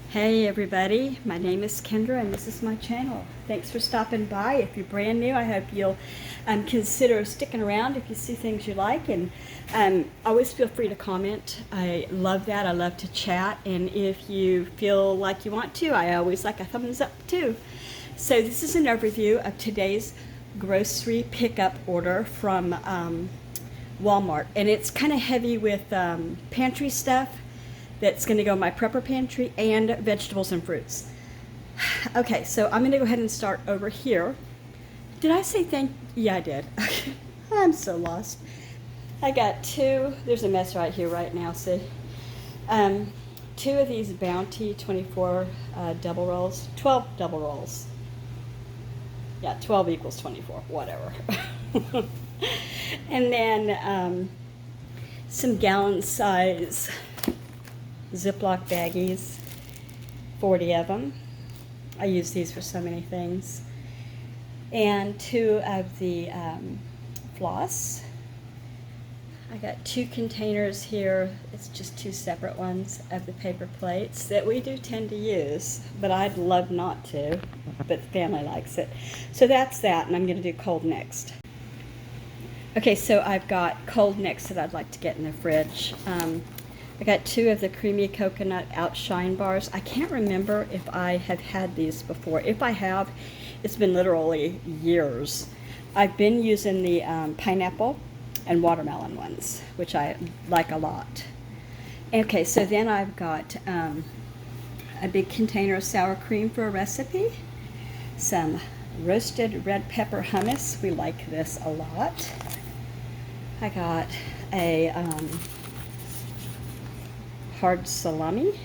Hey everybody, my name is Kendra and this is my channel. Thanks for stopping by. If you're brand new, I hope you'll consider sticking around if you see things you like, and always feel free to comment. I love that. I love to chat, and if you feel like you want to, I always like a thumbs up too. So this is an overview of today's grocery pickup order from Walmart, and it's kind of heavy with pantry stuff that's going to go in my prepper pantry and vegetables and fruits. Okay, so I'm going to go ahead and start over here. Did I say thank? Yeah, I did. I'm so lost. I got there's a mess right here right now, see? Two of these Bounty 24 double rolls, 12 double rolls. Yeah, 12 equals 24, whatever. And then some gallon size Ziploc baggies, 40 of them. I use these for so many things. And two of the floss. I got two containers here. It's just two separate ones of the paper plates that we do tend to use, but I'd love not to, but the family likes it. So that's that, and I'm going to do cold next. Okay, so I've got cold next that I'd like to get in the fridge. I got two of the creamy coconut outshine bars. I can't remember if I have had these before. If I have, it's been literally years. I've been using the pineapple and watermelon ones, which I like a lot. Okay, so then I've got a big container of sour cream for a recipe, some roasted red pepper hummus. We like this a lot. I got a hard salami,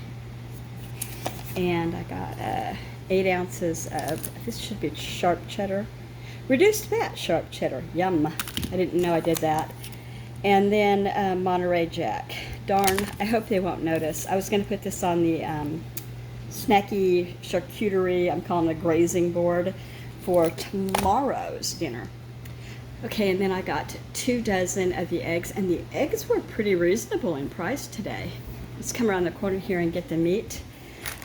and I got 8 ounces of, this should be sharp cheddar, reduced fat sharp cheddar. Yum, I didn't know I did that. And then Monterey Jack. Darn, I hope they won't notice. I was going to put this on the snacky charcuterie, I'm calling it a grazing board, for tomorrow's dinner. Okay, and then I got 2 dozen of the eggs, and the eggs were pretty reasonable in price today. Let's come around the corner here and get the meat.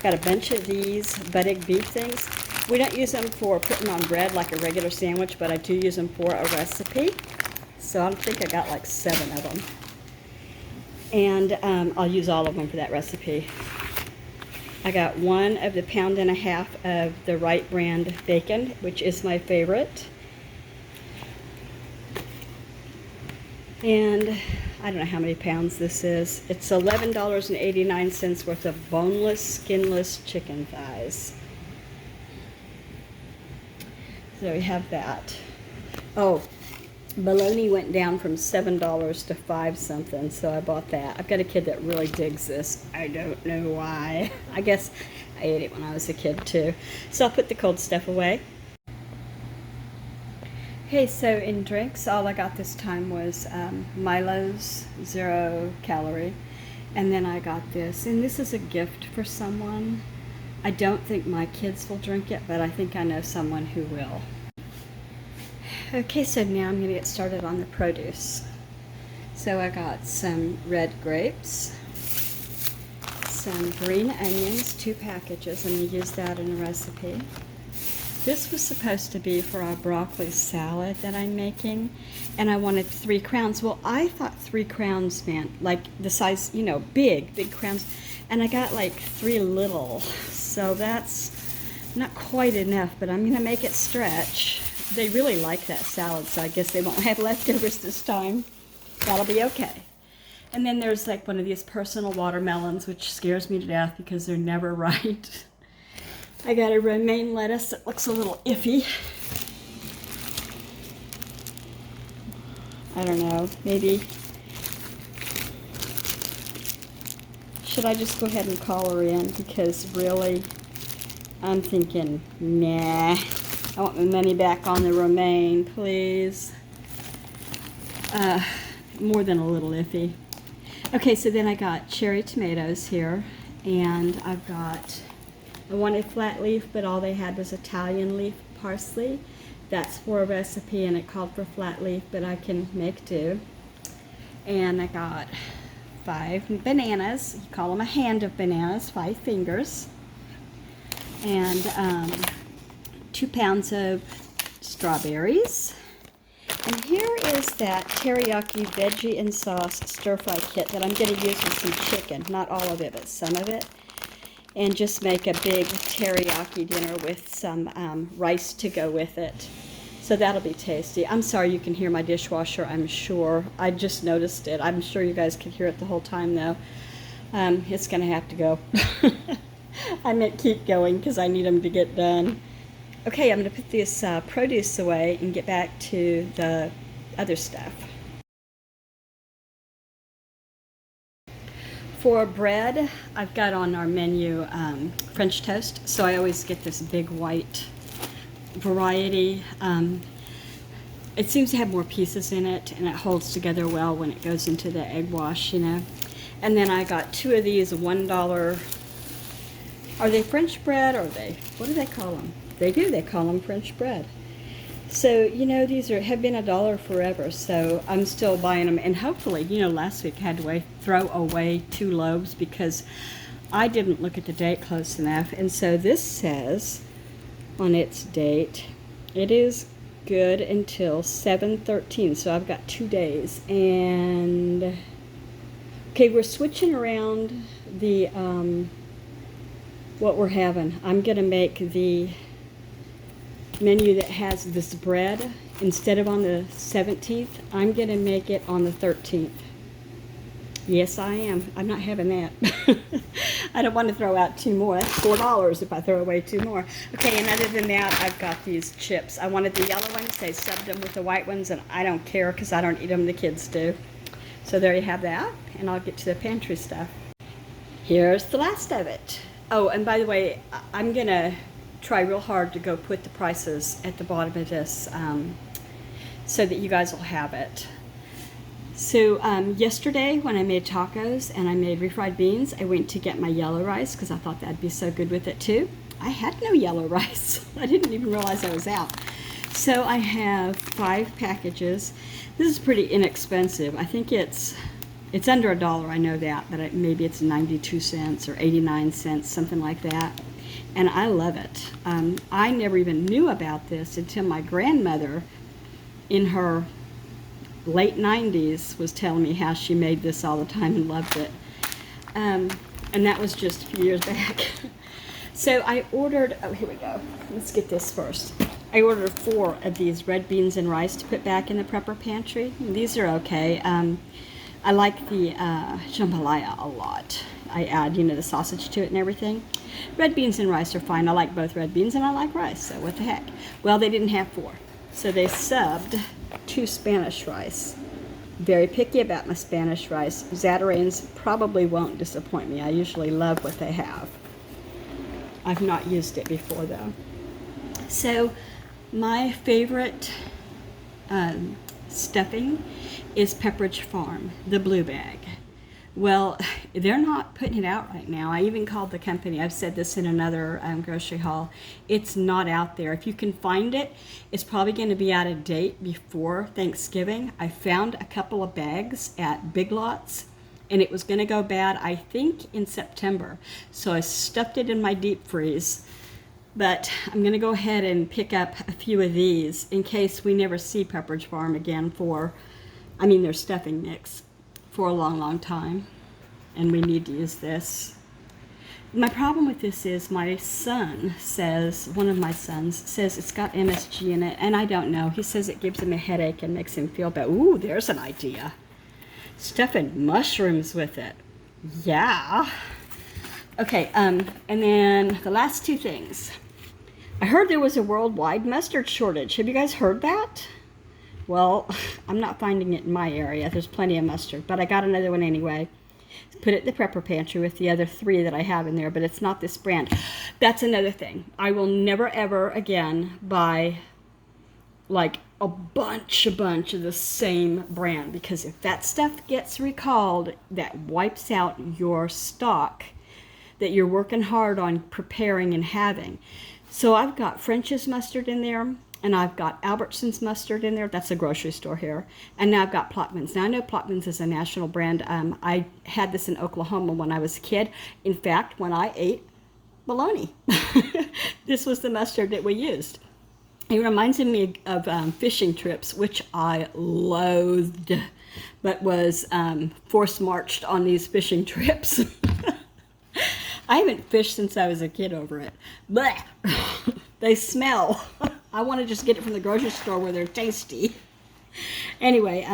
Got a bunch of these buttocks beef things. We don't use them for putting on bread like a regular sandwich, but I do use them for a recipe. So I think I got like 7 of them. And I'll use all of them for that recipe. I got 1 of the 1.5 pounds of the Wright brand bacon, which is my favorite. And I don't know how many pounds this is. It's $11.89 worth of boneless, skinless chicken thighs. So we have that. Oh, bologna went down from $7 to 5 something, so I bought that. I've got a kid that really digs this. I don't know why. I guess I ate it when I was a kid too. So I'll put the cold stuff away. Okay, so in drinks, all I got this time was Milo's 0 calorie. And then I got this, and this is a gift for someone. I don't think my kids will drink it, but I think I know someone who will. Okay, so now I'm going to get started on the produce. So I got some red grapes, some green onions, 2 packages. I'm going to use that in a recipe. This was supposed to be for our broccoli salad that I'm making, and I wanted 3 crowns. Well, I thought 3 crowns meant like the size, you know, big crowns, and I got like 3 little, so that's not quite enough, but I'm gonna make it stretch. They really like that salad, so I guess they won't have leftovers this time. That'll be okay. And then there's like one of these personal watermelons, which scares me to death because they're never right. I got a romaine lettuce that looks a little iffy. I don't know, maybe. Should I just go ahead and call her in? Because really, I'm thinking, nah. I want my money back on the romaine, please. More than a little iffy. Okay, so then I got cherry tomatoes here, and I've got, I wanted flat leaf, but all they had was Italian leaf parsley. That's for a recipe, and it called for flat leaf, but I can make do. And I got 5 bananas. You call them a hand of bananas, 5 fingers. and 2 pounds of strawberries. And here is that teriyaki veggie and sauce stir-fry kit that I'm going to use with some chicken. Not all of it, but some of it. And just make a big teriyaki dinner with some rice to go with it. So that'll be tasty. I'm sorry you can hear my dishwasher, I'm sure. I just noticed it. I'm sure you guys could hear it the whole time, though. It's going to have to go. I meant keep going because I need them to get done. Okay, I'm going to put this produce away and get back to the other stuff. For bread, I've got on our menu French toast, so I always get this big white variety. It seems to have more pieces in it, and it holds together well when it goes into the egg wash, you know. And then I got 2 of these $1. Are they French bread, or what do they call them? They call them French bread. So, you know, these have been $1 forever, so I'm still buying them. And hopefully, you know, last week I had to throw away 2 loaves because I didn't look at the date close enough. And so this says on its date, it is good until 7/13, so I've got 2 days. And okay, we're switching around the what we're having. I'm gonna make the menu that has this bread, instead of on the 17th, I'm gonna make it on the 13th. Yes, I am. I'm not having that. I don't want to throw out 2 more. That's $4 if I throw away 2 more. Okay, and other than that, I've got these chips. I wanted the yellow ones. They subbed them with the white ones, and I don't care because I don't eat them. The kids do. So there you have that, and I'll get to the pantry stuff. Here's the last of it. Oh, and by the way, I'm going to try real hard to go put the prices at the bottom of this so that you guys will have it. So yesterday when I made tacos and I made refried beans, I went to get my yellow rice because I thought that'd be so good with it too. I had no yellow rice. I didn't even realize I was out. So I have 5 packages. This is pretty inexpensive. I think it's under $1, I know that, but maybe it's 92 cents or 89 cents, something like that. And I love it. I never even knew about this until my grandmother in her late 90s was telling me how she made this all the time and loved it. And that was just a few years back. So I ordered, oh, here we go. Let's get this first. I ordered 4 of these red beans and rice to put back in the prepper pantry. These are okay. I like the jambalaya a lot. I add, you know, the sausage to it and everything. Red beans and rice are fine. I like both red beans and I like rice, so what the heck. Well, they didn't have 4. So they subbed 2 Spanish rice. Very picky about my Spanish rice. Zatarain's probably won't disappoint me. I usually love what they have. I've not used it before though. So my favorite stuffing is Pepperidge Farm, the blue bag. Well, they're not putting it out right now. I even called the company. I've said this in another grocery haul. It's not out there. If you can find it, it's probably going to be out of date before Thanksgiving. I found a couple of bags at Big Lots, and it was going to go bad, I think, in September. So I stuffed it in my deep freeze. But I'm going to go ahead and pick up a few of these in case we never see Pepperidge Farm again their stuffing mix for a long, long time. And we need to use this. My problem with this is my son says, one of my sons says it's got MSG in it, and I don't know. He says it gives him a headache and makes him feel bad. Ooh, there's an idea. Stuffing mushrooms with it. Yeah. Okay, and then the last 2 things. I heard there was a worldwide mustard shortage. Have you guys heard that? Well, I'm not finding it in my area. There's plenty of mustard, but I got another one anyway. Put it in the prepper pantry with the other 3 that I have in there, but it's not this brand. That's another thing. I will never ever again buy like a bunch of the same brand, because if that stuff gets recalled, that wipes out your stock that you're working hard on preparing and having. So I've got French's mustard in there, and I've got Albertsons mustard in there. That's a grocery store here. And now I've got Plockman's. Now I know Plockman's is a national brand. I had this in Oklahoma when I was a kid. In fact, when I ate bologna. This was the mustard that we used. It reminds me of fishing trips, which I loathed, but was forced marched on these fishing trips. I haven't fished since I was a kid over it. Blech! They smell. I want to just get it from the grocery store where they're tasty. Anyway,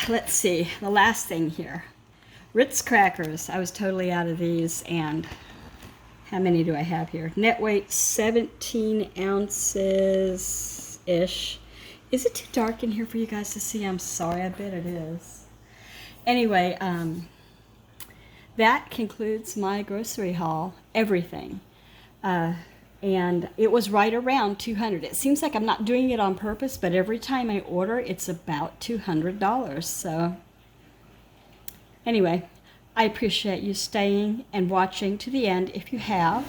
let's see. The last thing here. Ritz crackers. I was totally out of these, and how many do I have here? Net weight 17 ounces-ish. Is it too dark in here for you guys to see? I'm sorry, I bet it is. Anyway, that concludes my grocery haul, everything. And it was right around $200. It seems like I'm not doing it on purpose, but every time I order, it's about $200. So anyway, I appreciate you staying and watching to the end if you have.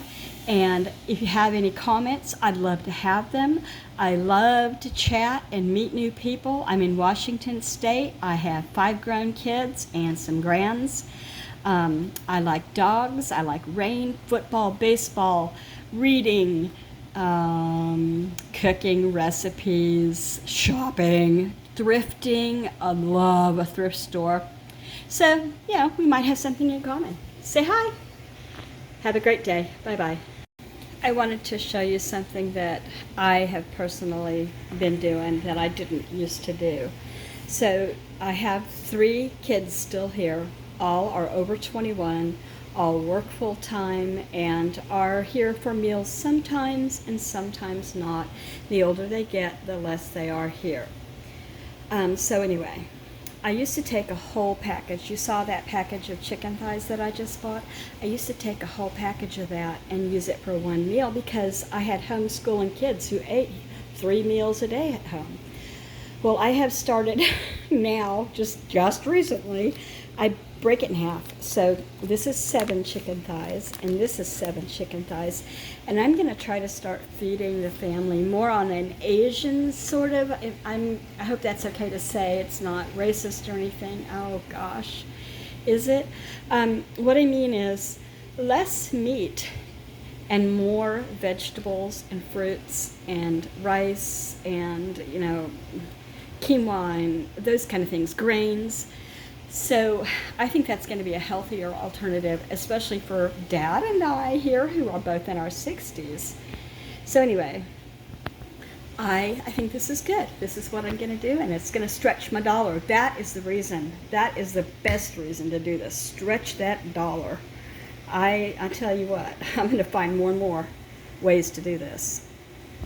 And if you have any comments, I'd love to have them. I love to chat and meet new people. I'm in Washington State. I have 5 grown kids and some grands. I like dogs. I like rain, football, baseball, reading, cooking, recipes, shopping, thrifting. I love a thrift store. So, yeah, we might have something in common. Say hi. Have a great day. Bye-bye. I wanted to show you something that I have personally been doing that I didn't used to do. So I have 3 kids still here. All are over 21, all work full-time, and are here for meals sometimes and sometimes not. The older they get, the less they are here. So anyway, I used to take a whole package. You saw that package of chicken thighs that I just bought? I used to take a whole package of that and use it for one meal because I had homeschooling kids who ate 3 meals a day at home. Well, I have started now, just recently, I break it in half. So this is 7 chicken thighs, and this is 7 chicken thighs. And I'm going to try to start feeding the family more on an Asian sort of, I hope that's okay to say. It's not racist or anything. Oh gosh, is it? What I mean is less meat and more vegetables and fruits and rice and, quinoa and those kind of things, grains. So I think that's going to be a healthier alternative, especially for Dad and I here who are both in our 60s. So anyway, I think this is good. This is what I'm going to do, and it's going to stretch my dollar. That is the reason. That is the best reason to do this. Stretch that dollar. I tell you what, I'm going to find more and more ways to do this.